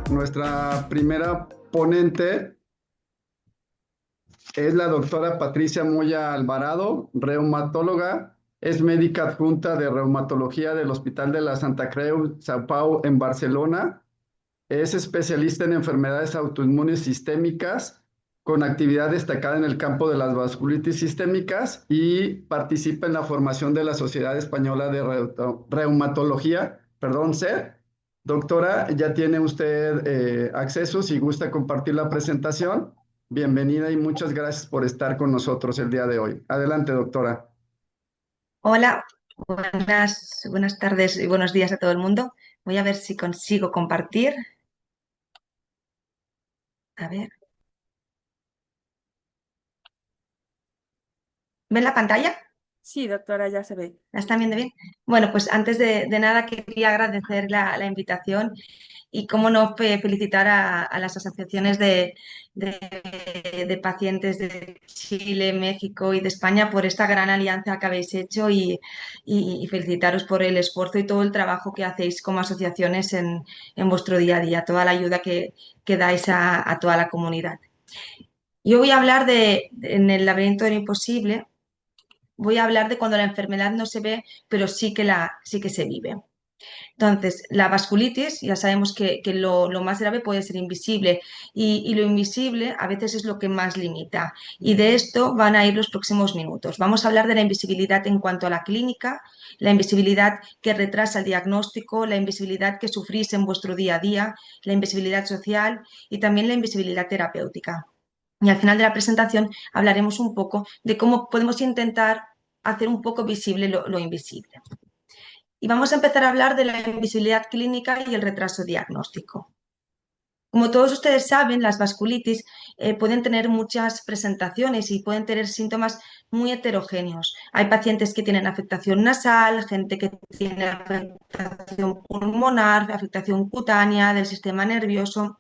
Nuestra primera ponente es la doctora Patricia Moya Alvarado, reumatóloga, es médica adjunta de reumatología del Hospital de la Santa Creu, Sao Paulo, en Barcelona. Es especialista en enfermedades autoinmunes sistémicas, con actividad destacada en el campo de las vasculitis sistémicas y participa en la formación de la Sociedad Española de Reumatología, perdón, SER. Doctora, ya tiene usted acceso. Si gusta compartir la presentación, bienvenida y muchas gracias por estar con nosotros el día de hoy. Adelante, doctora. Hola, buenas tardes y buenos días a todo el mundo. Voy a ver si consigo compartir. A ver, ¿ven la pantalla? Sí, doctora, ya se ve. ¿La están viendo bien? Bueno, pues antes de nada quería agradecer la invitación y cómo no felicitar a las asociaciones de pacientes de Chile, México y de España por esta gran alianza que habéis hecho y felicitaros por el esfuerzo y todo el trabajo que hacéis como asociaciones en vuestro día a día, toda la ayuda que dais a toda la comunidad. Yo voy a hablar en el laberinto de lo imposible, voy a hablar de cuando la enfermedad no se ve, pero sí que se vive. Entonces, la vasculitis, ya sabemos que lo más grave puede ser invisible y lo invisible a veces es lo que más limita. Y de esto van a ir los próximos minutos. Vamos a hablar de la invisibilidad en cuanto a la clínica, la invisibilidad que retrasa el diagnóstico, la invisibilidad que sufrís en vuestro día a día, la invisibilidad social y también la invisibilidad terapéutica. Y al final de la presentación hablaremos un poco de cómo podemos intentar hacer un poco visible lo invisible. Y vamos a empezar a hablar de la invisibilidad clínica y el retraso diagnóstico. Como todos ustedes saben, las vasculitis pueden tener muchas presentaciones y pueden tener síntomas muy heterogéneos. Hay pacientes que tienen afectación nasal, gente que tiene afectación pulmonar, afectación cutánea del sistema nervioso.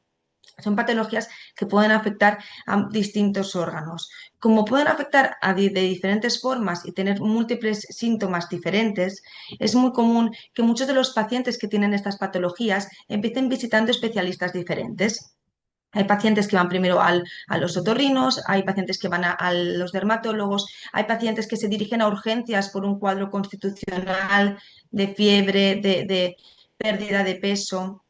Son patologías que pueden afectar a distintos órganos. Como pueden afectar de diferentes formas y tener múltiples síntomas diferentes, es muy común que muchos de los pacientes que tienen estas patologías empiecen visitando especialistas diferentes. Hay pacientes que van primero a los otorrinos, hay pacientes que van a los dermatólogos, hay pacientes que se dirigen a urgencias por un cuadro constitucional de fiebre, de pérdida de peso.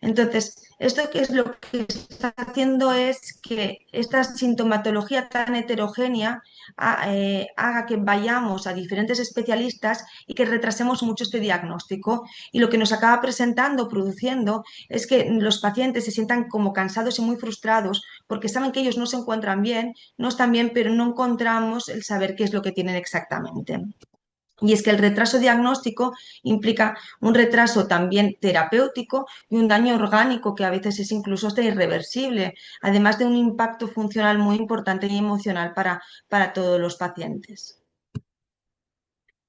Entonces, esto que es lo que está haciendo es que esta sintomatología tan heterogénea haga que vayamos a diferentes especialistas y que retrasemos mucho este diagnóstico. Y lo que nos acaba presentando, produciendo, es que los pacientes se sientan como cansados y muy frustrados porque saben que ellos no se encuentran bien, no están bien, pero no encontramos el saber qué es lo que tienen exactamente. Y es que el retraso diagnóstico implica un retraso también terapéutico y un daño orgánico que a veces es incluso hasta irreversible, además de un impacto funcional muy importante y emocional para todos los pacientes.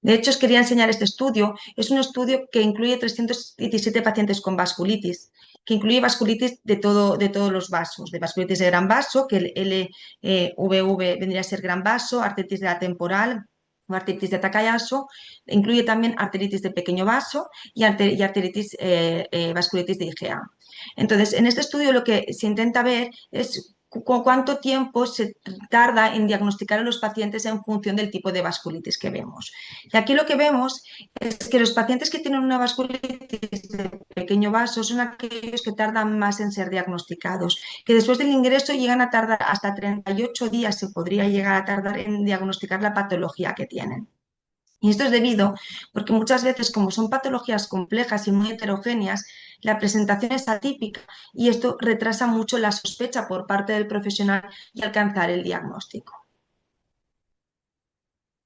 De hecho, os quería enseñar este estudio. Es un estudio que incluye 317 pacientes con vasculitis, que incluye vasculitis de todos los vasos, de vasculitis de gran vaso, que el LVV vendría a ser gran vaso, artritis de la temporal, o artritis de Takayasu, incluye también arteritis de pequeño vaso y arteritis, vasculitis de IgA. Entonces, en este estudio lo que se intenta ver es cuánto tiempo se tarda en diagnosticar a los pacientes en función del tipo de vasculitis que vemos. Y aquí lo que vemos es que los pacientes que tienen una vasculitis de pequeño vaso son aquellos que tardan más en ser diagnosticados, que después del ingreso llegan a tardar hasta 38 días, se podría llegar a tardar en diagnosticar la patología que tienen. Y esto es debido porque muchas veces, como son patologías complejas y muy heterogéneas, la presentación es atípica y esto retrasa mucho la sospecha por parte del profesional y alcanzar el diagnóstico.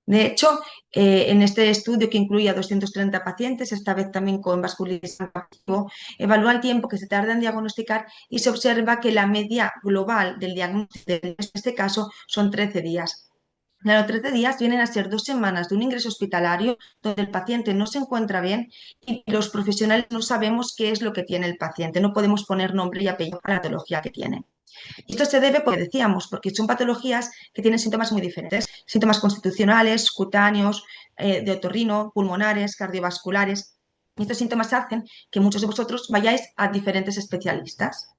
De hecho, en este estudio que incluye a 230 pacientes, esta vez también con vasculitis activo, evalúa el tiempo que se tarda en diagnosticar y se observa que la media global del diagnóstico, en este caso, son 13 días. Claro, 13 días vienen a ser 2 semanas de un ingreso hospitalario donde el paciente no se encuentra bien y los profesionales no sabemos qué es lo que tiene el paciente, no podemos poner nombre y apellido a la patología que tiene. Y esto se debe, porque decíamos, porque son patologías que tienen síntomas muy diferentes, síntomas constitucionales, cutáneos, de otorrino, pulmonares, cardiovasculares. Y estos síntomas hacen que muchos de vosotros vayáis a diferentes especialistas.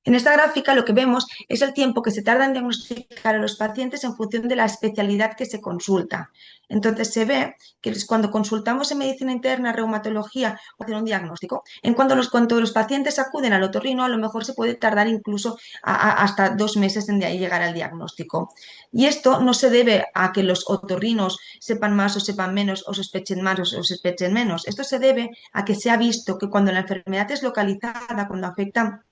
En esta gráfica lo que vemos es el tiempo que se tarda en diagnosticar a los pacientes en función de la especialidad que se consulta. Entonces se ve que cuando consultamos en medicina interna, reumatología o hacer un diagnóstico, cuanto los pacientes acuden al otorrino, a lo mejor se puede tardar incluso hasta 2 meses en llegar al diagnóstico. Y esto no se debe a que los otorrinos sepan más o sepan menos o sospechen más o sospechen menos. Esto se debe a que se ha visto que cuando la enfermedad es localizada, cuando afecta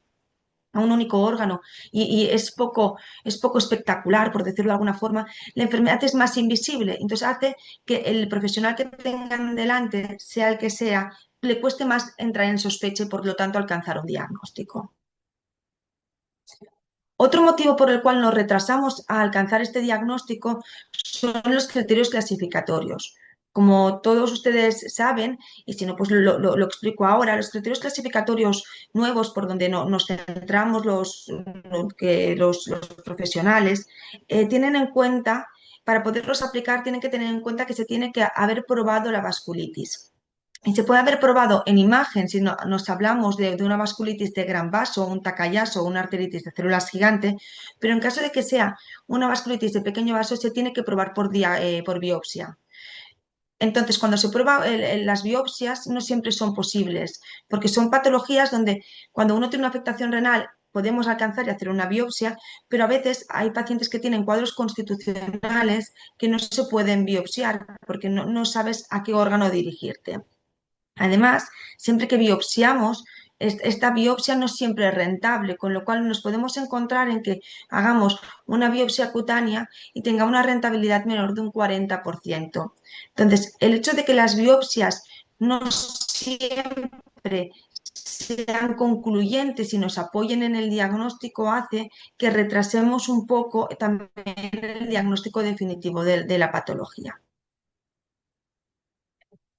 a un único órgano y es poco espectacular, por decirlo de alguna forma, la enfermedad es más invisible. Entonces hace que el profesional que tengan delante, sea el que sea, le cueste más entrar en sospecha y por lo tanto alcanzar un diagnóstico. Otro motivo por el cual nos retrasamos a alcanzar este diagnóstico son los criterios clasificatorios. Como todos ustedes saben, y si no, pues lo explico ahora, los criterios clasificatorios nuevos por donde nos centramos los profesionales, tienen en cuenta, para poderlos aplicar, tienen que tener en cuenta que se tiene que haber probado la vasculitis. Y se puede haber probado en imagen si nos hablamos de una vasculitis de gran vaso, un Takayasu o una arteritis de células gigante, pero en caso de que sea una vasculitis de pequeño vaso se tiene que probar por biopsia. Entonces, cuando se prueba las biopsias no siempre son posibles, porque son patologías donde cuando uno tiene una afectación renal podemos alcanzar y hacer una biopsia, pero a veces hay pacientes que tienen cuadros constitucionales que no se pueden biopsiar porque no sabes a qué órgano dirigirte. Además, siempre que biopsiamos, esta biopsia no siempre es rentable, con lo cual nos podemos encontrar en que hagamos una biopsia cutánea y tenga una rentabilidad menor de un 40%. Entonces, el hecho de que las biopsias no siempre sean concluyentes y nos apoyen en el diagnóstico hace que retrasemos un poco también el diagnóstico definitivo de la patología.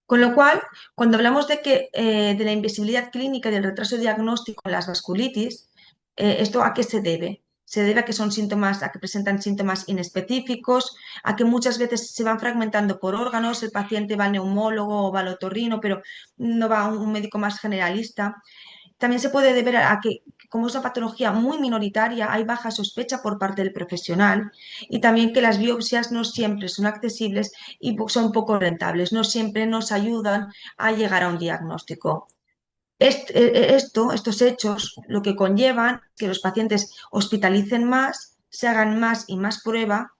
Con lo cual, cuando hablamos de la invisibilidad clínica y del retraso diagnóstico en las vasculitis, ¿esto a qué se debe? Se debe a que son síntomas, a que presentan síntomas inespecíficos, a que muchas veces se van fragmentando por órganos, el paciente va al neumólogo o va al otorrino, pero no va a un médico más generalista. También se puede deber a que, como es una patología muy minoritaria, hay baja sospecha por parte del profesional y también que las biopsias no siempre son accesibles y son poco rentables, no siempre nos ayudan a llegar a un diagnóstico. Estos hechos lo que conllevan que los pacientes hospitalicen más, se hagan más y más prueba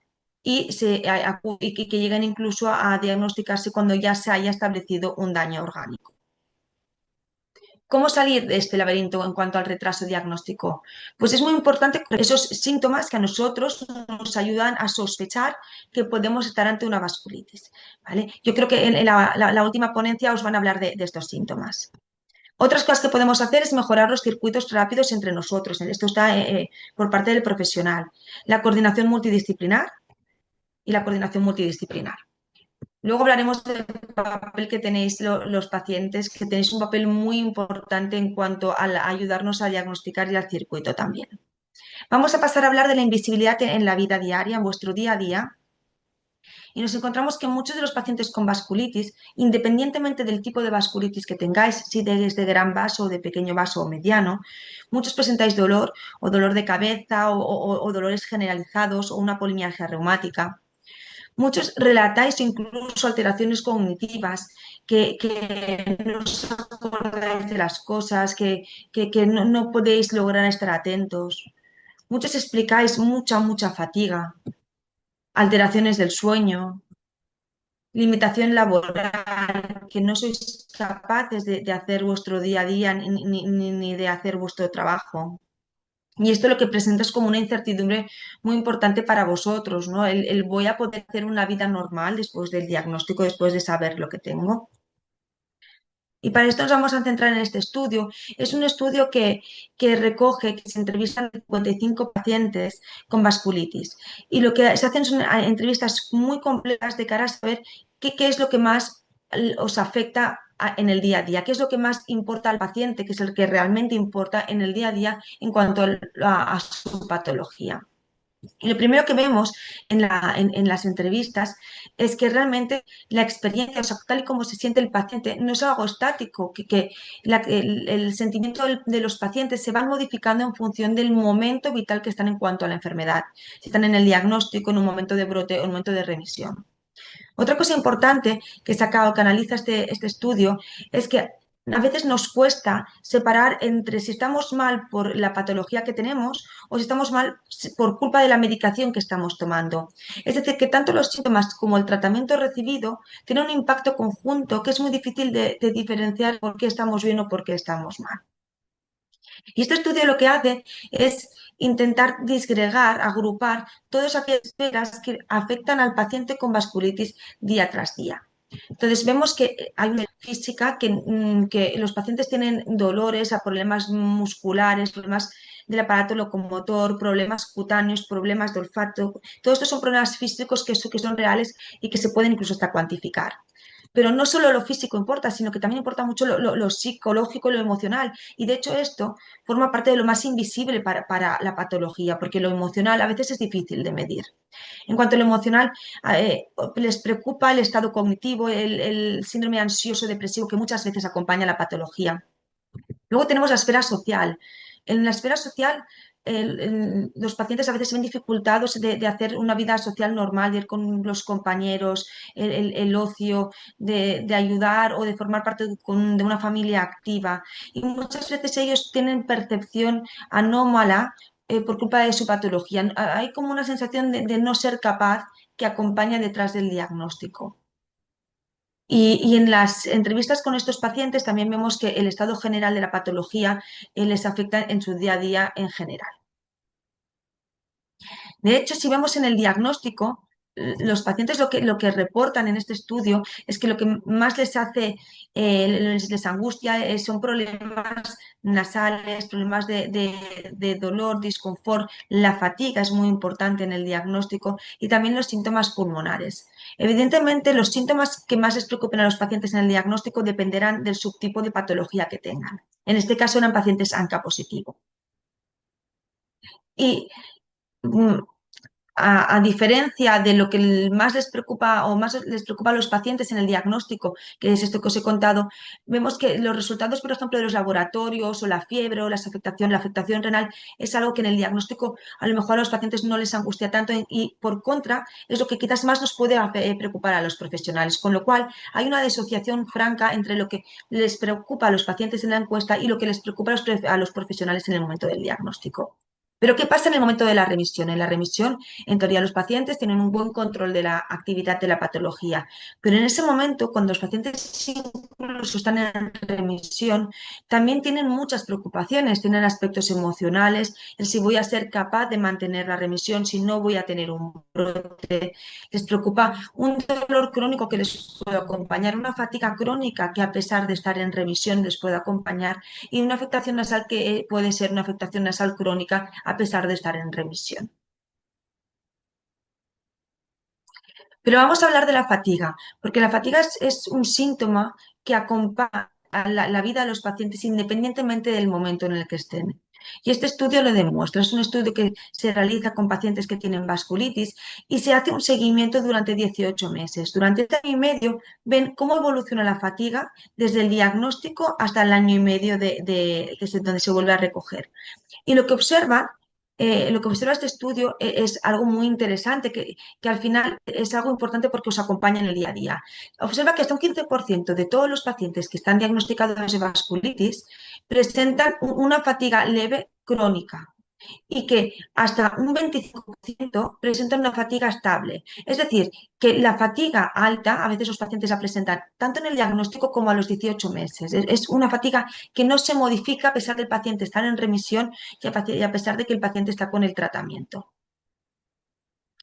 y que lleguen incluso a diagnosticarse cuando ya se haya establecido un daño orgánico. ¿Cómo salir de este laberinto en cuanto al retraso diagnóstico? Pues es muy importante esos síntomas que a nosotros nos ayudan a sospechar que podemos estar ante una vasculitis, ¿vale? Yo creo que en la última ponencia os van a hablar de estos síntomas. Otras cosas que podemos hacer es mejorar los circuitos rápidos entre nosotros. Esto está por parte del profesional. La coordinación multidisciplinar y la coordinación multidisciplinar. Luego hablaremos del papel que tenéis los pacientes, que tenéis un papel muy importante en cuanto a ayudarnos a diagnosticar y al circuito también. Vamos a pasar a hablar de la invisibilidad en la vida diaria, en vuestro día a día. Y nos encontramos que muchos de los pacientes con vasculitis, independientemente del tipo de vasculitis que tengáis, si es de gran vaso o de pequeño vaso o mediano, muchos presentáis dolor o dolor de cabeza o dolores generalizados o una polimialgia reumática. Muchos relatáis incluso alteraciones cognitivas, que no os acordáis de las cosas, que no podéis lograr estar atentos. Muchos explicáis mucha fatiga, alteraciones del sueño, limitación laboral, que no sois capaces de hacer vuestro día a día ni de hacer vuestro trabajo. Y esto lo que presenta es como una incertidumbre muy importante para vosotros, ¿no? El voy a poder hacer una vida normal después del diagnóstico, después de saber lo que tengo. Y para esto nos vamos a centrar en este estudio. Es un estudio que recoge, que se entrevistan 55 pacientes con vasculitis. Y lo que se hacen son entrevistas muy complejas de cara a saber qué es lo que más os afecta en el día a día, qué es lo que más importa al paciente, que es el que realmente importa en el día a día en cuanto a su patología. Y lo primero que vemos en las entrevistas es que realmente la experiencia, o sea, tal y como se siente el paciente, no es algo estático, el sentimiento de los pacientes se van modificando en función del momento vital que están en cuanto a la enfermedad, si están en el diagnóstico, en un momento de brote o en un momento de remisión. Otra cosa importante que que analiza este estudio es que a veces nos cuesta separar entre si estamos mal por la patología que tenemos o si estamos mal por culpa de la medicación que estamos tomando. Es decir, que tanto los síntomas como el tratamiento recibido tienen un impacto conjunto que es muy difícil de diferenciar por qué estamos bien o por qué estamos mal. Y este estudio lo que hace es intentar disgregar, agrupar todas aquellas esferas que afectan al paciente con vasculitis día tras día. Entonces vemos que hay una física que los pacientes tienen dolores a problemas musculares, problemas del aparato locomotor, problemas cutáneos, problemas de olfato. Todos estos son problemas físicos que son reales y que se pueden incluso hasta cuantificar. Pero no solo lo físico importa, sino que también importa mucho lo psicológico y lo emocional. Y de hecho esto forma parte de lo más invisible para la patología, porque lo emocional a veces es difícil de medir. En cuanto a lo emocional, les preocupa el estado cognitivo, el síndrome ansioso depresivo que muchas veces acompaña la patología. Luego tenemos la esfera social. En la esfera social, los pacientes a veces se ven dificultados de hacer una vida social normal, de ir con los compañeros, el ocio, de ayudar o de formar parte de una familia activa. Y muchas veces ellos tienen percepción anómala por culpa de su patología. Hay como una sensación de no ser capaz que acompaña detrás del diagnóstico. Y en las entrevistas con estos pacientes también vemos que el estado general de la patología les afecta en su día a día en general. De hecho, si vemos en el diagnóstico, los pacientes lo que reportan en este estudio es que lo que más les hace, les angustia son problemas nasales, problemas de dolor, disconfort, la fatiga es muy importante en el diagnóstico y también los síntomas pulmonares. Evidentemente, los síntomas que más les preocupen a los pacientes en el diagnóstico dependerán del subtipo de patología que tengan. En este caso eran pacientes ANCA positivo. Y mm, a diferencia de lo que más les preocupa o más les preocupa a los pacientes en el diagnóstico, que es esto que os he contado, vemos que los resultados, por ejemplo, de los laboratorios o la fiebre o la afectación renal es algo que en el diagnóstico a lo mejor a los pacientes no les angustia tanto y por contra es lo que quizás más nos puede preocupar a los profesionales, con lo cual hay una disociación franca entre lo que les preocupa a los pacientes en la encuesta y lo que les preocupa a los profesionales en el momento del diagnóstico. Pero ¿qué pasa en el momento de la remisión? En la remisión, en teoría, los pacientes tienen un buen control de la actividad de la patología, pero en ese momento, cuando los pacientes incluso están en remisión, también tienen muchas preocupaciones, tienen aspectos emocionales, el si voy a ser capaz de mantener la remisión, si no voy a tener un brote, les preocupa un dolor crónico que les puede acompañar, una fatiga crónica que a pesar de estar en remisión les puede acompañar y una afectación nasal que puede ser una afectación nasal crónica a pesar de estar en remisión. Pero vamos a hablar de la fatiga, porque la fatiga es un síntoma que acompaña a la vida de los pacientes independientemente del momento en el que estén. Y este estudio lo demuestra. Es un estudio que se realiza con pacientes que tienen vasculitis y se hace un seguimiento durante 18 meses. Durante este año y medio ven cómo evoluciona la fatiga desde el diagnóstico hasta el año y medio desde donde se vuelve a recoger. Y lo que observa este estudio es algo muy interesante, que al final es algo importante porque os acompaña en el día a día. Observa que hasta un 15% de todos los pacientes que están diagnosticados de vasculitis presentan una fatiga leve crónica y que hasta un 25% presentan una fatiga estable. Es decir, que la fatiga alta, a veces los pacientes la presentan tanto en el diagnóstico como a los 18 meses. Es una fatiga que no se modifica a pesar del paciente estar en remisión y a pesar de que el paciente está con el tratamiento.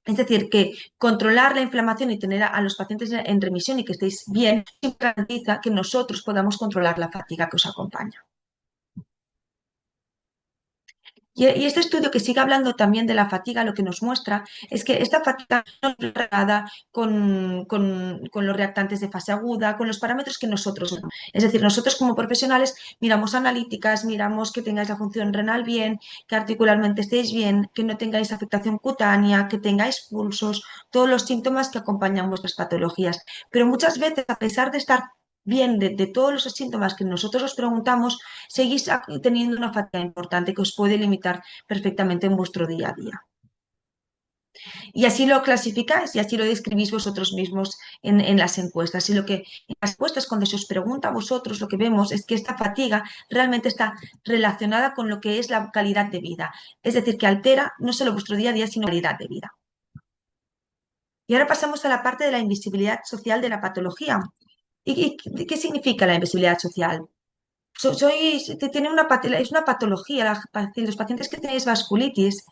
Es decir, que controlar la inflamación y tener a los pacientes en remisión y que estéis bien garantiza que nosotros podamos controlar la fatiga que os acompaña. Y este estudio que sigue hablando también de la fatiga, lo que nos muestra es que esta fatiga no es relacionada con los reactantes de fase aguda, con los parámetros que nosotros miramos. Es decir, nosotros como profesionales miramos analíticas, miramos que tengáis la función renal bien, que articularmente estéis bien, que no tengáis afectación cutánea, que tengáis pulsos, todos los síntomas que acompañan vuestras patologías. Pero muchas veces, a pesar de estar bien de todos los síntomas que nosotros os preguntamos, seguís teniendo una fatiga importante que os puede limitar perfectamente en vuestro día a día. Y así lo clasificáis y así lo describís vosotros mismos en las encuestas. Y lo que en las encuestas, cuando se os pregunta a vosotros, lo que vemos es que esta fatiga realmente está relacionada con lo que es la calidad de vida. Es decir, que altera no solo vuestro día a día, sino la calidad de vida. Y ahora pasamos a la parte de la invisibilidad social de la patología. ¿Y qué significa la invisibilidad social? Tiene es una patología. Los pacientes que tenéis vasculitis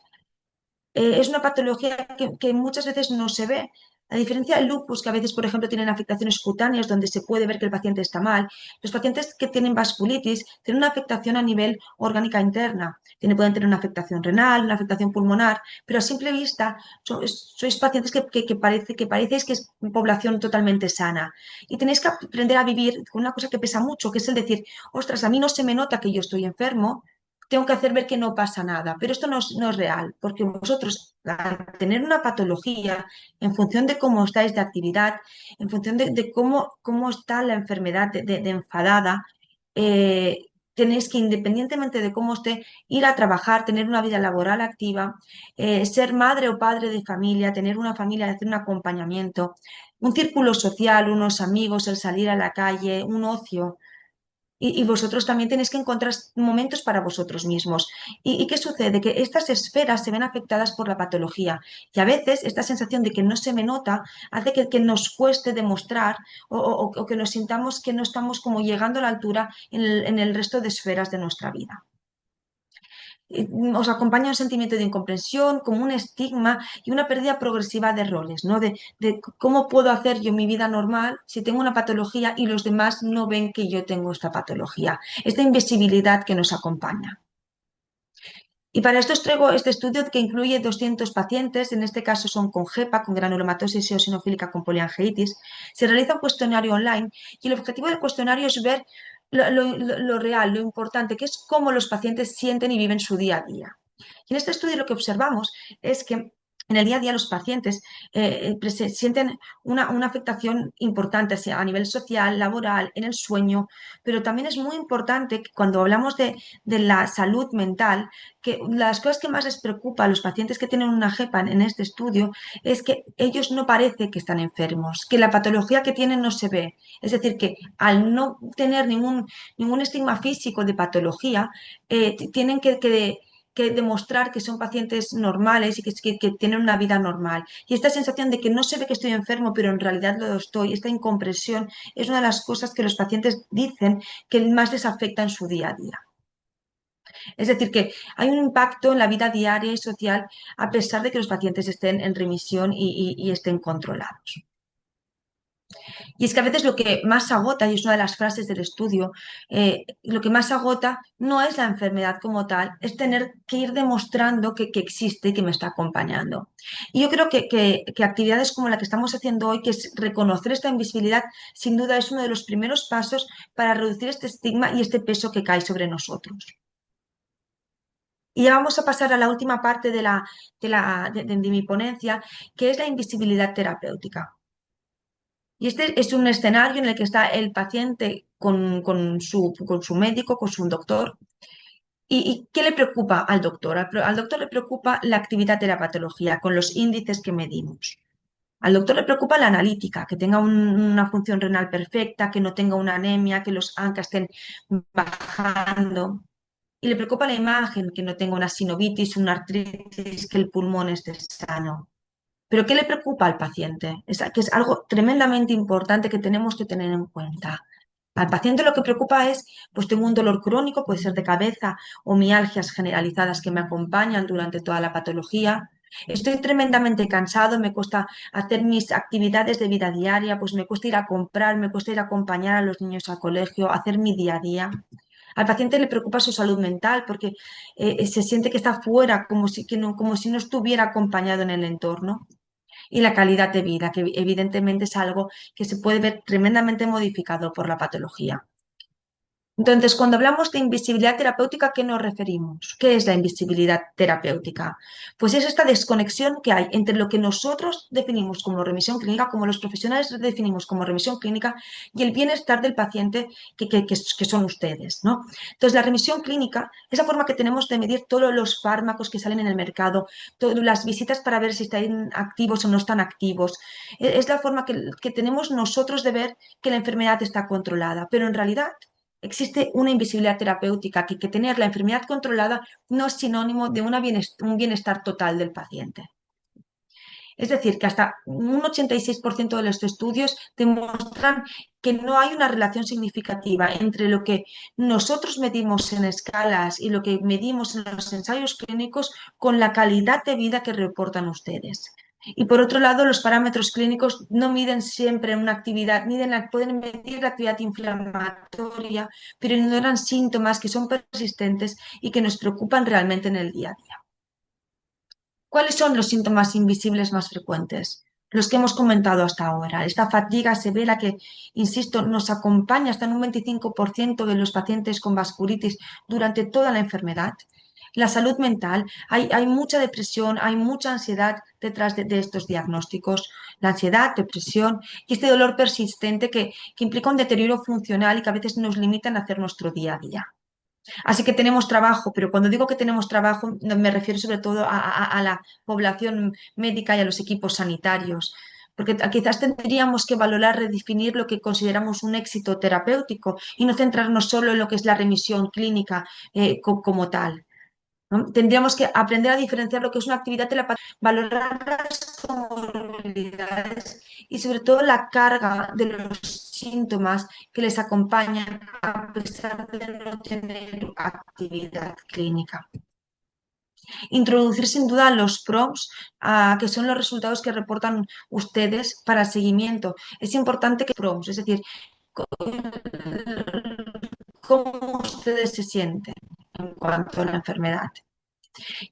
es una patología que muchas veces no se ve. A diferencia del lupus, que a veces, por ejemplo, tienen afectaciones cutáneas donde se puede ver que el paciente está mal, los pacientes que tienen vasculitis tienen una afectación a nivel orgánica interna. Pueden tener una afectación renal, una afectación pulmonar, pero a simple vista sois pacientes que parecéis que es población totalmente sana. Y tenéis que aprender a vivir con una cosa que pesa mucho, que es el decir, ostras, a mí no se me nota que yo estoy enfermo, tengo que hacer ver que no pasa nada, pero esto no es real, porque vosotros, al tener una patología, en función de cómo estáis de actividad, en función de cómo está la enfermedad de enfadada, tenéis que, independientemente de cómo esté, ir a trabajar, tener una vida laboral activa, ser madre o padre de familia, tener una familia, hacer un acompañamiento, un círculo social, unos amigos, el salir a la calle, un ocio. Y vosotros también tenéis que encontrar momentos para vosotros mismos. ¿Y qué sucede? Que estas esferas se ven afectadas por la patología y a veces esta sensación de que no se me nota hace que nos cueste demostrar o que nos sintamos que no estamos como llegando a la altura en el resto de esferas de nuestra vida. Os acompaña un sentimiento de incomprensión, como un estigma y una pérdida progresiva de roles, ¿no? De cómo puedo hacer yo mi vida normal si tengo una patología y los demás no ven que yo tengo esta patología, esta invisibilidad que nos acompaña. Y para esto os traigo este estudio que incluye 200 pacientes, en este caso son con GEPA, con granulomatosis eosinofílica con poliangiitis. Se realiza un cuestionario online y el objetivo del cuestionario es ver lo real, lo importante, que es cómo los pacientes sienten y viven su día a día. Y en este estudio lo que observamos es que en el día a día los pacientes sienten una afectación importante a nivel social, laboral, en el sueño, pero también es muy importante que cuando hablamos de la salud mental, que las cosas que más les preocupa a los pacientes que tienen una GEPA en este estudio es que ellos no parece que están enfermos, que la patología que tienen no se ve. Es decir, que al no tener ningún estigma físico de patología, tienen que demostrar que son pacientes normales y que tienen una vida normal. Y esta sensación de que no se ve que estoy enfermo, pero en realidad lo estoy, esta incomprensión es una de las cosas que los pacientes dicen que más les afecta en su día a día. Es decir, que hay un impacto en la vida diaria y social a pesar de que los pacientes estén en remisión y estén controlados. Y es que a veces lo que más agota, y es una de las frases del estudio, lo que más agota no es la enfermedad como tal, es tener que ir demostrando que existe y que me está acompañando. Y yo creo que actividades como la que estamos haciendo hoy, que es reconocer esta invisibilidad, sin duda es uno de los primeros pasos para reducir este estigma y este peso que cae sobre nosotros. Y ya vamos a pasar a la última parte de mi ponencia, que es la invisibilidad terapéutica. Y este es un escenario en el que está el paciente con su médico, con su doctor. ¿Y qué le preocupa al doctor? Al doctor le preocupa la actividad de la patología con los índices que medimos. Al doctor le preocupa la analítica, que tenga una función renal perfecta, que no tenga una anemia, que los ANCA estén bajando. Y le preocupa la imagen, que no tenga una sinovitis, una artritis, que el pulmón esté sano. Pero ¿qué le preocupa al paciente? Que es algo tremendamente importante que tenemos que tener en cuenta. Al paciente lo que preocupa es, pues tengo un dolor crónico, puede ser de cabeza o mialgias generalizadas que me acompañan durante toda la patología. Estoy tremendamente cansado, me cuesta hacer mis actividades de vida diaria, pues me cuesta ir a comprar, me cuesta ir a acompañar a los niños al colegio, hacer mi día a día. Al paciente le preocupa su salud mental porque se siente que está fuera, como si no estuviera acompañado en el entorno. Y la calidad de vida, que evidentemente es algo que se puede ver tremendamente modificado por la patología. Entonces, cuando hablamos de invisibilidad terapéutica, ¿a qué nos referimos? ¿Qué es la invisibilidad terapéutica? Pues es esta desconexión que hay entre lo que nosotros definimos como remisión clínica, como los profesionales definimos como remisión clínica, y el bienestar del paciente que son ustedes, ¿no? Entonces, la remisión clínica es la forma que tenemos de medir todos los fármacos que salen en el mercado, todas las visitas para ver si están activos o no están activos. Es la forma que tenemos nosotros de ver que la enfermedad está controlada, pero en realidad existe una invisibilidad terapéutica, que tener la enfermedad controlada no es sinónimo de un bienestar total del paciente. Es decir, que hasta un 86% de los estudios demuestran que no hay una relación significativa entre lo que nosotros medimos en escalas y lo que medimos en los ensayos clínicos con la calidad de vida que reportan ustedes. Y por otro lado, los parámetros clínicos no miden siempre una actividad, pueden medir la actividad inflamatoria, pero ignoran síntomas que son persistentes y que nos preocupan realmente en el día a día. ¿Cuáles son los síntomas invisibles más frecuentes? Los que hemos comentado hasta ahora. Esta fatiga severa que, insisto, nos acompaña hasta en un 25% de los pacientes con vasculitis durante toda la enfermedad. La salud mental, hay mucha depresión, hay mucha ansiedad detrás de estos diagnósticos. La ansiedad, depresión y este dolor persistente que implica un deterioro funcional y que a veces nos limitan a hacer nuestro día a día. Así que tenemos trabajo, pero cuando digo que tenemos trabajo me refiero sobre todo a la población médica y a los equipos sanitarios, porque quizás tendríamos que valorar, redefinir lo que consideramos un éxito terapéutico y no centrarnos solo en lo que es la remisión clínica como tal, ¿no? Tendríamos que aprender a diferenciar lo que es una actividad terapéutica, valorar las comorbilidades y sobre todo la carga de los síntomas que les acompañan a pesar de no tener actividad clínica. Introducir sin duda los PROMs, que son los resultados que reportan ustedes para el seguimiento. Es importante que PROMs, es decir, cómo ustedes se sienten en cuanto a la enfermedad.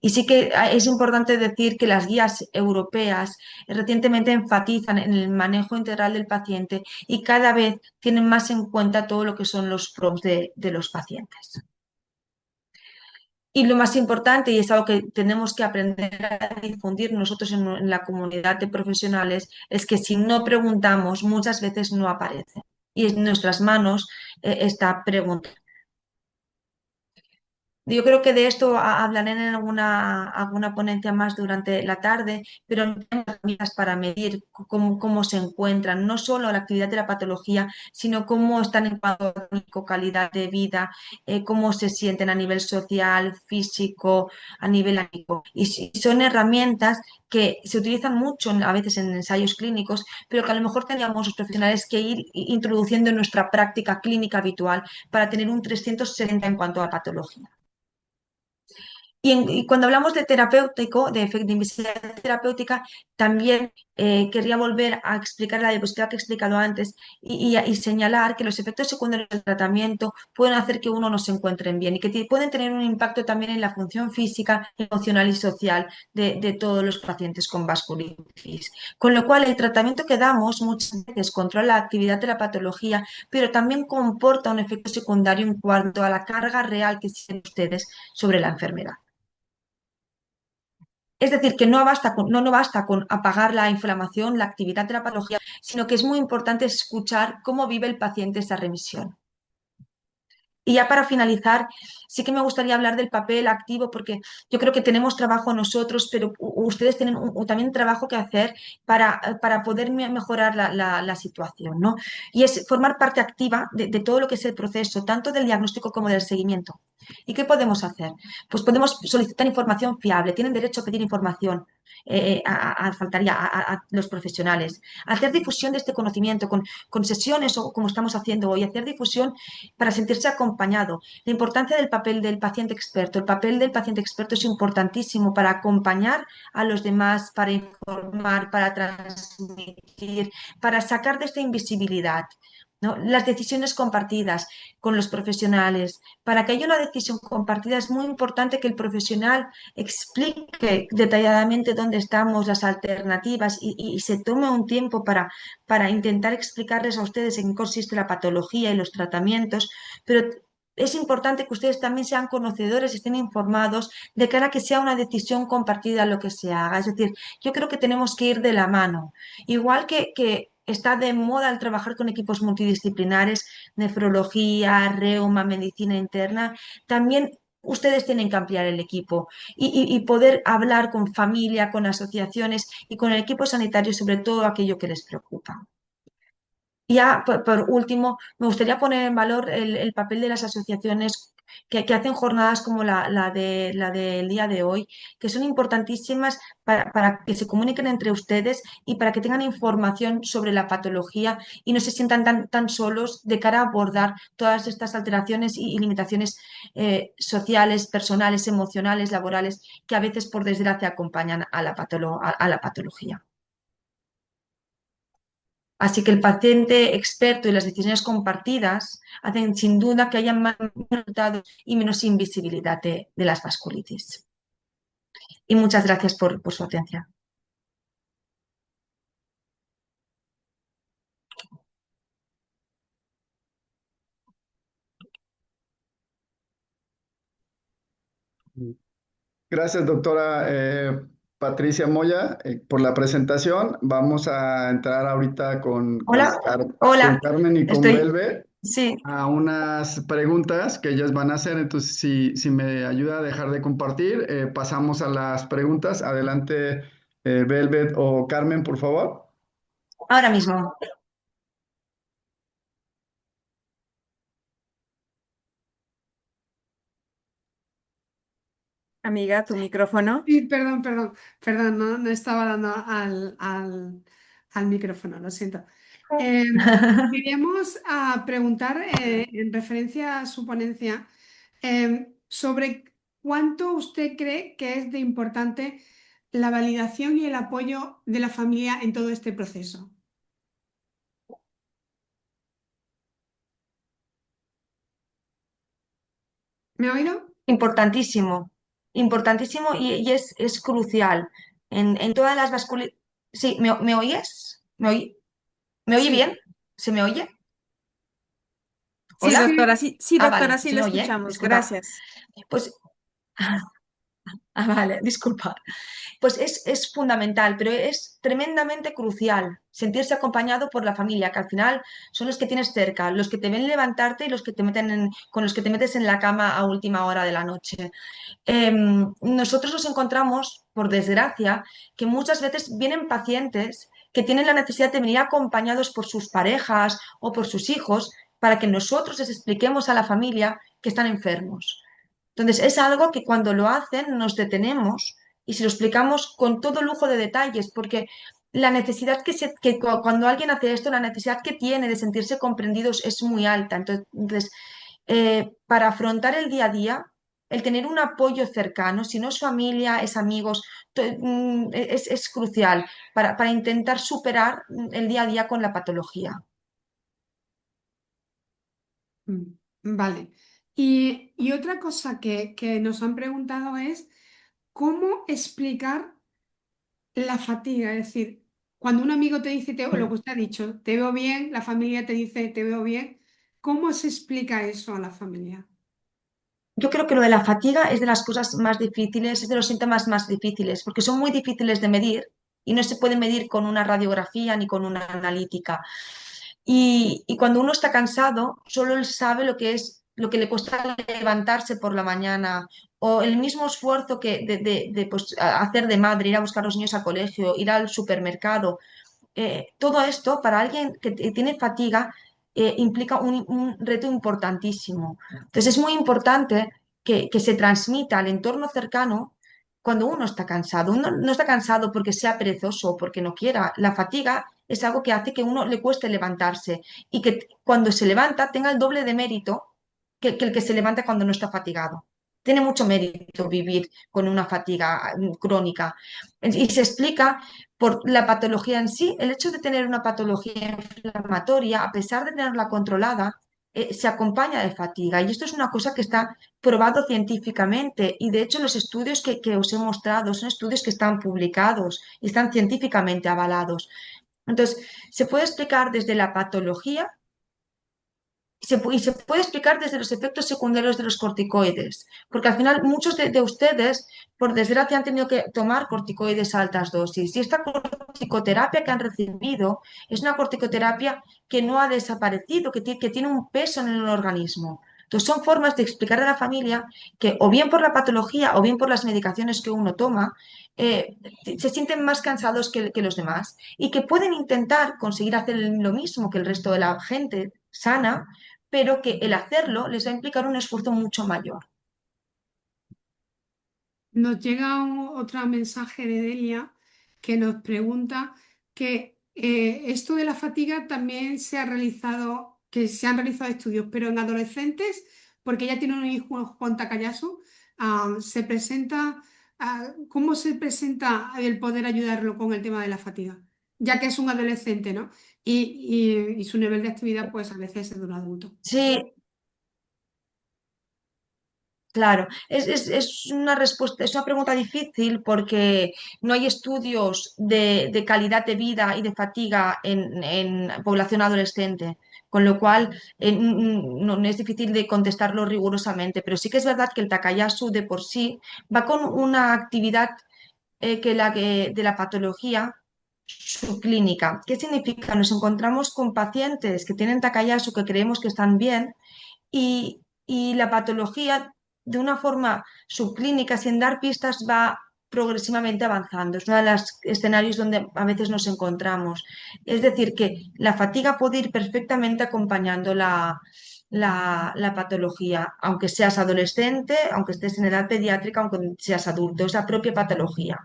Y sí que es importante decir que las guías europeas recientemente enfatizan en el manejo integral del paciente y cada vez tienen más en cuenta todo lo que son los PROMs de los pacientes. Y lo más importante, y es algo que tenemos que aprender a difundir nosotros en la comunidad de profesionales, es que si no preguntamos, muchas veces no aparece. Y en nuestras manos está preguntar. Yo creo que de esto hablaré en alguna ponencia más durante la tarde, pero no tenemos herramientas para medir cómo se encuentran, no solo la actividad de la patología, sino cómo están en cuanto a calidad de vida, cómo se sienten a nivel social, físico, a nivel anímico. Y son herramientas que se utilizan mucho a veces en ensayos clínicos, pero que a lo mejor tendríamos los profesionales que ir introduciendo en nuestra práctica clínica habitual para tener un 360 en cuanto a patología. Y cuando hablamos de terapéutico, de invisibilidad terapéutica, también querría volver a explicar la diapositiva que he explicado antes y señalar que los efectos secundarios del tratamiento pueden hacer que uno no se encuentre bien y que pueden tener un impacto también en la función física, emocional y social de todos los pacientes con vasculitis. Con lo cual, el tratamiento que damos muchas veces controla la actividad de la patología, pero también comporta un efecto secundario en cuanto a la carga real que tienen ustedes sobre la enfermedad. Es decir, que no basta con apagar la inflamación, la actividad de la patología, sino que es muy importante escuchar cómo vive el paciente esa remisión. Y ya para finalizar, sí que me gustaría hablar del papel activo, porque yo creo que tenemos trabajo nosotros, pero ustedes tienen también trabajo que hacer para poder mejorar la situación, ¿no? Y es formar parte activa de todo lo que es el proceso, tanto del diagnóstico como del seguimiento. ¿Y qué podemos hacer? Pues podemos solicitar información fiable, tienen derecho a pedir información, faltaría a los profesionales, hacer difusión de este conocimiento con sesiones o como estamos haciendo hoy, hacer difusión para sentirse acompañado. La importancia del papel del paciente experto. El papel del paciente experto es importantísimo para acompañar a los demás, para informar, para transmitir, para sacar de esta invisibilidad. ¿no? Las decisiones compartidas con los profesionales. Para que haya una decisión compartida es muy importante que el profesional explique detalladamente dónde estamos, las alternativas y se tome un tiempo para intentar explicarles a ustedes en qué consiste la patología y los tratamientos, pero es importante que ustedes también sean conocedores, estén informados de cara a que sea una decisión compartida lo que se haga. Es decir, yo creo que tenemos que ir de la mano. Igual que está de moda el trabajar con equipos multidisciplinares, nefrología, reuma, medicina interna, también ustedes tienen que ampliar el equipo y poder hablar con familia, con asociaciones y con el equipo sanitario sobre todo aquello que les preocupa. Ya, por último, me gustaría poner en valor el papel de las asociaciones que hacen jornadas como la del día de hoy, que son importantísimas para que se comuniquen entre ustedes y para que tengan información sobre la patología y no se sientan tan solos de cara a abordar todas estas alteraciones y limitaciones sociales, personales, emocionales, laborales, que a veces, por desgracia, acompañan a a la patología. Así que el paciente experto y las decisiones compartidas hacen sin duda que haya más resultados y menos invisibilidad de las vasculitis. Y muchas gracias por su atención. Gracias, doctora Patricia Moya, por la presentación. Vamos a entrar ahorita Hola, con hola, Carmen y con estoy, Belve sí, a unas preguntas que ellas van a hacer. Entonces, si me ayuda a dejar de compartir, pasamos a las preguntas. Adelante, Velvet o Carmen, por favor. ahora mismo. Amiga, tu micrófono. Sí, perdón, no estaba dando al micrófono, lo siento. Eh, Queríamos preguntar en referencia a su ponencia sobre cuánto usted cree que es de importante la validación y el apoyo de la familia en todo este proceso. ¿Me ha oído? Importantísimo, importantísimo y es crucial. En todas las vasculitis... Sí, ¿me oyes? ¿Me oye Sí. bien? ¿Se me oye? Sí, ¿Hola? doctora, sí, Ah, doctora, vale, sí ¿se le me oye? escuchamos. Disculpa. Gracias. Pues, vale, disculpa. Pues es fundamental, pero es tremendamente crucial sentirse acompañado por la familia, que al final son los que tienes cerca, los que te ven levantarte y los que te con los que te metes en la cama a última hora de la noche. Nosotros nos encontramos, por desgracia, que muchas veces vienen pacientes que tienen la necesidad de venir acompañados por sus parejas o por sus hijos para que nosotros les expliquemos a la familia que están enfermos. Entonces, es algo que cuando lo hacen nos detenemos y se lo explicamos con todo lujo de detalles, porque la necesidad cuando alguien hace esto, la necesidad que tiene de sentirse comprendidos es muy alta. Entonces, para afrontar el día a día, el tener un apoyo cercano, si no es familia, es amigos, es crucial para intentar superar el día a día con la patología. Mm, Vale. Y otra cosa que nos han preguntado es cómo explicar la fatiga. Es decir, cuando un amigo te dice lo que usted ha dicho, te veo bien, la familia te dice te veo bien, ¿cómo se explica eso a la familia? Yo creo que lo de la fatiga es de las cosas más difíciles, es de los síntomas más difíciles, porque son muy difíciles de medir y no se puede medir con una radiografía ni con una analítica. Y cuando uno está cansado, solo él sabe lo que es, lo que le cuesta levantarse por la mañana o el mismo esfuerzo pues, hacer de madre, ir a buscar a los niños al colegio, ir al supermercado. Todo esto para alguien que tiene fatiga implica un reto importantísimo. Entonces es muy importante que se transmita al entorno cercano cuando uno está cansado. Uno no está cansado porque sea perezoso o porque no quiera. La fatiga es algo que hace que uno le cueste levantarse y que cuando se levanta tenga el doble de mérito que el que se levanta cuando no está fatigado. tiene mucho mérito vivir con una fatiga crónica. Y se explica por la patología en sí, el hecho de tener una patología inflamatoria, a pesar de tenerla controlada, se acompaña de fatiga. Y esto es una cosa que está probado científicamente. Y de hecho los estudios que os he mostrado son estudios que están publicados y están científicamente avalados. Entonces, se puede explicar desde la patología y se puede explicar desde los efectos secundarios de los corticoides, porque al final muchos de ustedes, por desgracia, han tenido que tomar corticoides a altas dosis y esta corticoterapia que han recibido es una corticoterapia que no ha desaparecido, que tiene un peso en el organismo. Entonces son formas de explicar a la familia que o bien por la patología o bien por las medicaciones que uno toma, se sienten más cansados que los demás y que pueden intentar conseguir hacer lo mismo que el resto de la gente sana, pero que el hacerlo les va a implicar un esfuerzo mucho mayor. Nos llega otro mensaje de Delia que nos pregunta que esto de la fatiga también se ha realizado, que se han realizado estudios, pero en adolescentes, porque ella tiene un hijo, Juan Takayasu, se presenta, ¿cómo se presenta el poder ayudarlo con el tema de la fatiga? Ya que es un adolescente, ¿no? Y su nivel de actividad, pues a veces es de un adulto. Sí, claro, es una respuesta, es una pregunta difícil porque no hay estudios de calidad de vida y de fatiga en población adolescente, con lo cual no es difícil de contestarlo rigurosamente, pero sí que es verdad que el Takayasu de por sí va con una actividad de la patología subclínica. ¿Qué significa? Nos encontramos con pacientes que tienen Takayasu que creemos que están bien y la patología de una forma subclínica, sin dar pistas, va progresivamente avanzando. Es uno de los escenarios donde a veces nos encontramos. Es decir, que la fatiga puede ir perfectamente acompañando la patología, aunque seas adolescente, aunque estés en edad pediátrica, aunque seas adulto, es la propia patología.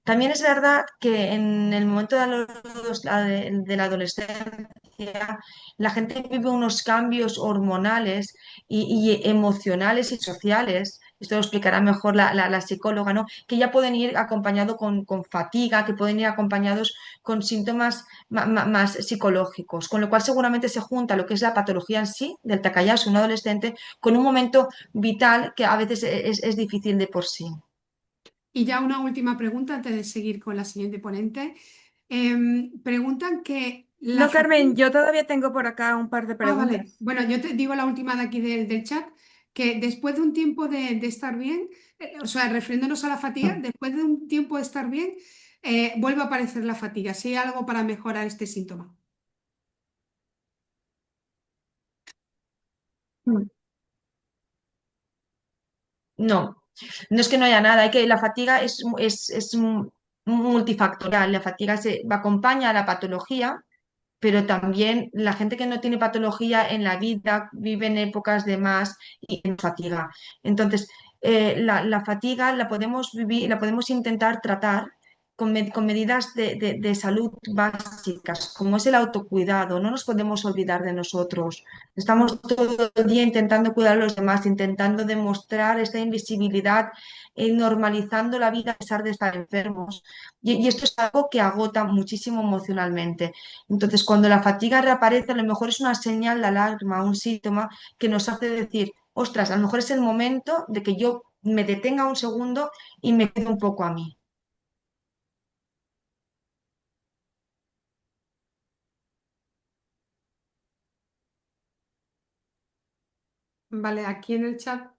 También es verdad que en el momento de la adolescencia, la gente vive unos cambios hormonales y emocionales y sociales, esto lo explicará mejor la psicóloga, ¿no? Que ya pueden ir acompañados con fatiga, que pueden ir acompañados con síntomas más psicológicos, con lo cual seguramente se junta lo que es la patología en sí del Takayasu, un adolescente, con un momento vital que a veces es difícil de por sí. Y ya una última pregunta antes de seguir con la siguiente ponente. Preguntan que la No, fatiga. Carmen, yo todavía tengo por acá un par de Ah, vale. preguntas. Bueno, yo te digo la última de aquí del chat, que después de un tiempo de estar bien, o sea, refiriéndonos a la fatiga, después de un tiempo de estar bien, vuelve a aparecer la fatiga. Si hay algo para mejorar este síntoma. Mm. No, no es que no haya nada, la fatiga es multifactorial, la fatiga se acompaña a la patología, pero también la gente que no tiene patología en la vida vive en épocas de más y en fatiga. Entonces, la fatiga la podemos vivir, la podemos intentar tratar con medidas de salud básicas, como es el autocuidado. No nos podemos olvidar de nosotros. Estamos todo el día intentando cuidar a los demás, intentando demostrar esta invisibilidad, normalizando la vida a pesar de estar enfermos. Y esto es algo que agota muchísimo emocionalmente. Entonces, cuando la fatiga reaparece, a lo mejor es una señal de alarma, un síntoma que nos hace decir, ostras, a lo mejor es el momento de que yo me detenga un segundo y me quede un poco a mí. Vale, aquí en el chat.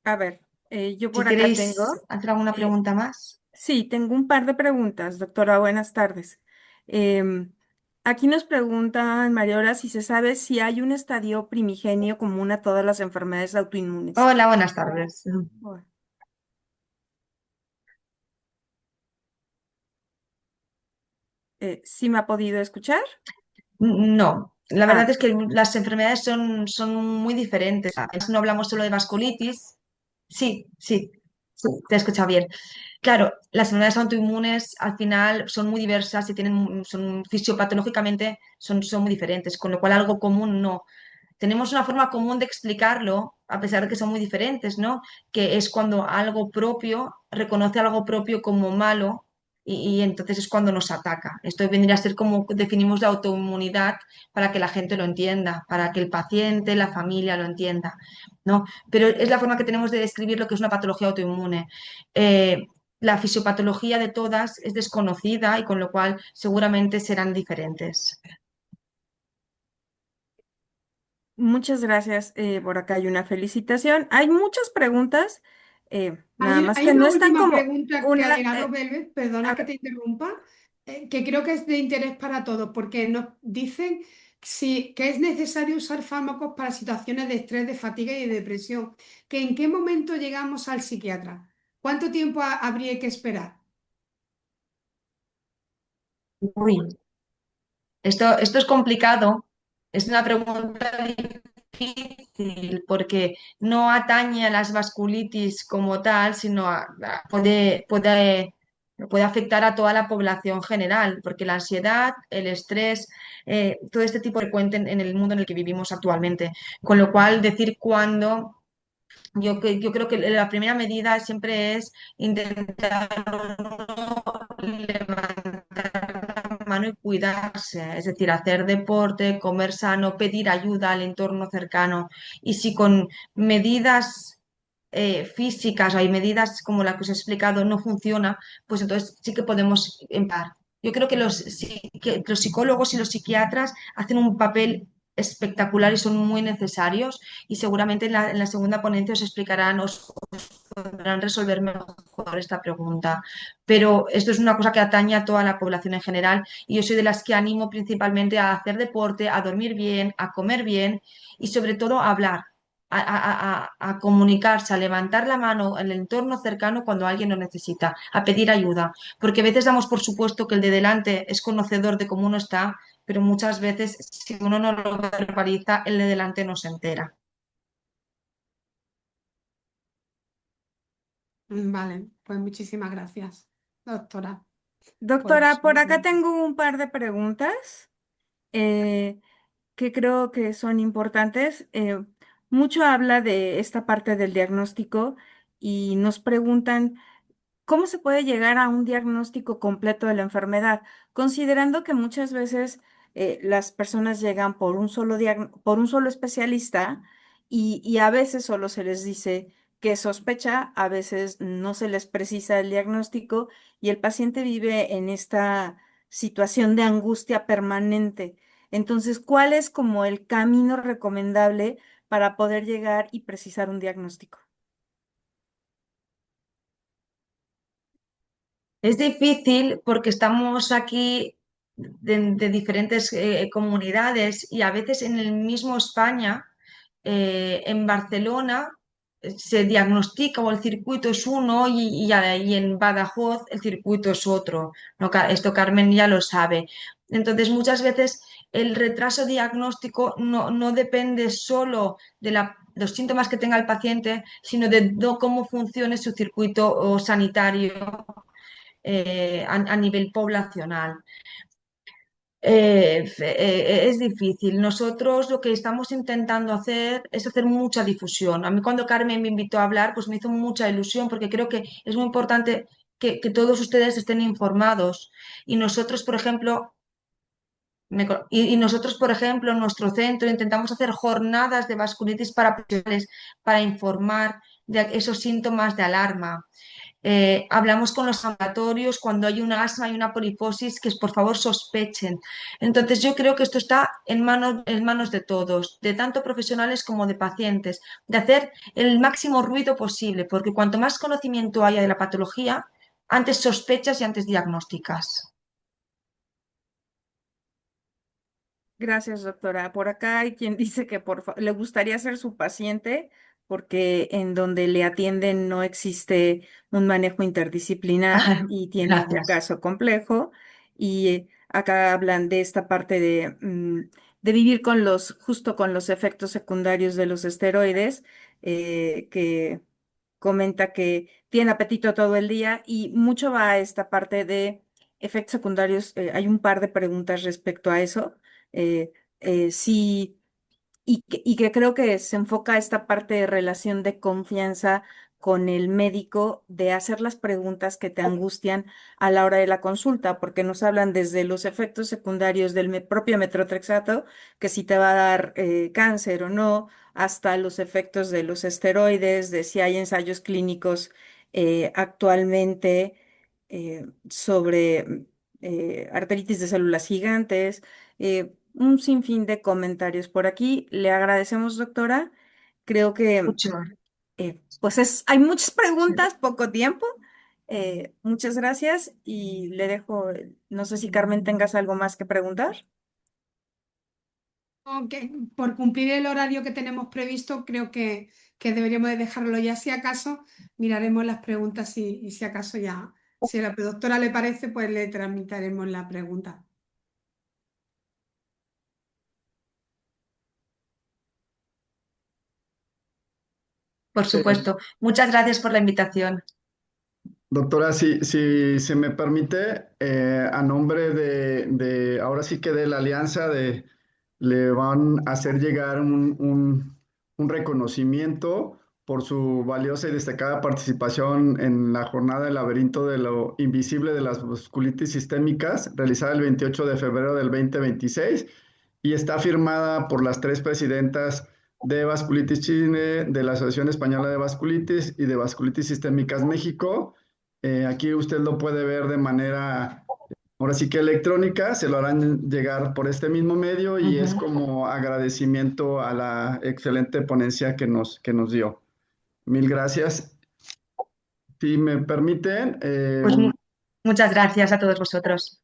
A ver, yo Si por acá queréis tengo, hacer alguna eh, pregunta más. sí, tengo un par de preguntas, doctora, buenas tardes. Em, Aquí nos preguntan, Mariola, si se sabe si hay un estadio primigenio común a todas las enfermedades autoinmunes. Hola, buenas tardes. Bueno, ¿sí me ha podido escuchar? No, la verdad Ah, es que las enfermedades son muy diferentes. No hablamos solo de vasculitis. Sí, sí, sí, te he escuchado bien. Claro, las enfermedades autoinmunes al final son muy diversas y son fisiopatológicamente son muy diferentes, con lo cual algo común no. tenemos una forma común de explicarlo, a pesar de que son muy diferentes, ¿no? Que es cuando algo propio reconoce algo propio como malo y entonces es cuando nos ataca. Esto vendría a ser como definimos la autoinmunidad para que la gente lo entienda, para que el paciente, la familia lo entienda, ¿no? Pero es la forma que tenemos de describir lo que es una patología autoinmune. Eh, la fisiopatología de todas es desconocida y con lo cual seguramente serán diferentes. Muchas gracias. Por acá hay una felicitación. Hay muchas preguntas, nada más Hay que una no están última como pregunta que ha una... llegado, Belvet, a perdona que ver, te interrumpa, que creo que es de interés para todos, porque nos dicen que es necesario usar fármacos para situaciones de estrés, de fatiga y de depresión. ¿Que en qué momento llegamos al psiquiatra? ¿Cuánto tiempo habría que esperar? Uy, esto es complicado, es una pregunta difícil porque no atañe a las vasculitis como tal, sino puede afectar a toda la población general, porque la ansiedad, el estrés, todo este tipo de frecuente en el mundo en el que vivimos actualmente. Con lo cual, decir cuándo. Yo creo que la primera medida siempre es intentar levantar la mano y cuidarse, es decir, hacer deporte, comer sano, pedir ayuda al entorno cercano. Y si con medidas físicas o hay medidas como la que os he explicado no funciona, pues entonces sí que podemos empezar. Yo creo que que los psicólogos y los psiquiatras hacen un papel espectacular y son muy necesarios y seguramente en la segunda ponencia os explicarán, os podrán resolver mejor esta pregunta. Pero esto es una cosa que atañe a toda la población en general y yo soy de las que animo principalmente a hacer deporte, a dormir bien, a comer bien y sobre todo a hablar. A comunicarse, a levantar la mano en el entorno cercano cuando alguien lo necesita, a pedir ayuda, porque a veces damos por supuesto que el de delante es conocedor de cómo uno está, pero muchas veces si uno no lo verbaliza, el de delante no se entera. Vale, pues muchísimas gracias, doctora, por doctora, su... por acá tengo un par de preguntas eh, que creo que son importantes. Mucho habla de esta parte del diagnóstico y nos preguntan ¿cómo se puede llegar a un diagnóstico completo de la enfermedad? Considerando que muchas veces las personas llegan por un solo especialista y a veces solo se les dice que sospecha, a veces no se les precisa el diagnóstico y el paciente vive en esta situación de angustia permanente. Entonces, ¿cuál es como el camino recomendable para poder llegar y precisar un diagnóstico? Es difícil porque estamos aquí de diferentes comunidades y a veces en el mismo España, en Barcelona, se diagnostica o el circuito es uno y en Badajoz el circuito es otro. ¿No? Esto Carmen ya lo sabe. Entonces muchas veces el retraso diagnóstico no depende solo de los síntomas que tenga el paciente, sino de cómo funcione su circuito sanitario a nivel poblacional. Es difícil. Nosotros lo que estamos intentando hacer es hacer mucha difusión. A mí cuando Carmen me invitó a hablar, pues me hizo mucha ilusión porque creo que es muy importante que todos ustedes estén informados. Y nosotros, por ejemplo, y nosotros, por ejemplo, en nuestro centro intentamos hacer jornadas de vasculitis para profesionales para informar de esos síntomas de alarma. Hablamos con los ambulatorios cuando hay un asma y una poliposis que por favor sospechen. Entonces yo creo que esto está en manos de todos, de tanto profesionales como de pacientes, de hacer el máximo ruido posible, porque cuanto más conocimiento haya de la patología, antes sospechas y antes diagnosticas. Gracias, doctora. Por acá hay quien dice que le gustaría ser su paciente porque en donde le atienden no existe un manejo interdisciplinar y tiene un Gracias. caso complejo. Y acá hablan de esta parte de vivir con justo con los efectos secundarios de los esteroides, que comenta que tiene apetito todo el día y mucho va a esta parte de efectos secundarios. Hay un par de preguntas respecto a eso. eh, si y que creo que se enfoca esta parte de relación de confianza con el médico, de hacer las preguntas que te angustian a la hora de la consulta, porque nos hablan desde los efectos secundarios del propio metrotrexato, que si te va a dar cáncer o no, hasta los efectos de los esteroides, de si hay ensayos clínicos actualmente sobre arteritis de células gigantes, un sinfín de comentarios por aquí. Le agradecemos, doctora. Creo que Mucho. hay muchas preguntas, poco tiempo. Muchas gracias y le dejo, no sé si Carmen tengas algo más que preguntar. Ok, por cumplir el horario que tenemos previsto, creo que deberíamos de dejarlo ya. Si acaso, miraremos las preguntas y si acaso ya, si a la doctora le parece, pues le tramitaremos la pregunta. Por Eh, supuesto. Muchas gracias por la invitación. Doctora, si se me permite, a nombre ahora sí que de la alianza, le van a hacer llegar un reconocimiento por su valiosa y destacada participación en la jornada del laberinto de lo invisible de las vasculitis sistémicas, realizada el 28 de febrero del 2026, y está firmada por las tres presidentas de Vasculitis Chile, de la Asociación Española de Vasculitis y de Vasculitis Sistémicas México. Aquí usted lo puede ver de manera, ahora sí que electrónica, se lo harán llegar por este mismo medio y es Ujú. como agradecimiento a la excelente ponencia que nos dio. Mil gracias. Si me permiten, Pues muchas gracias a todos vosotros.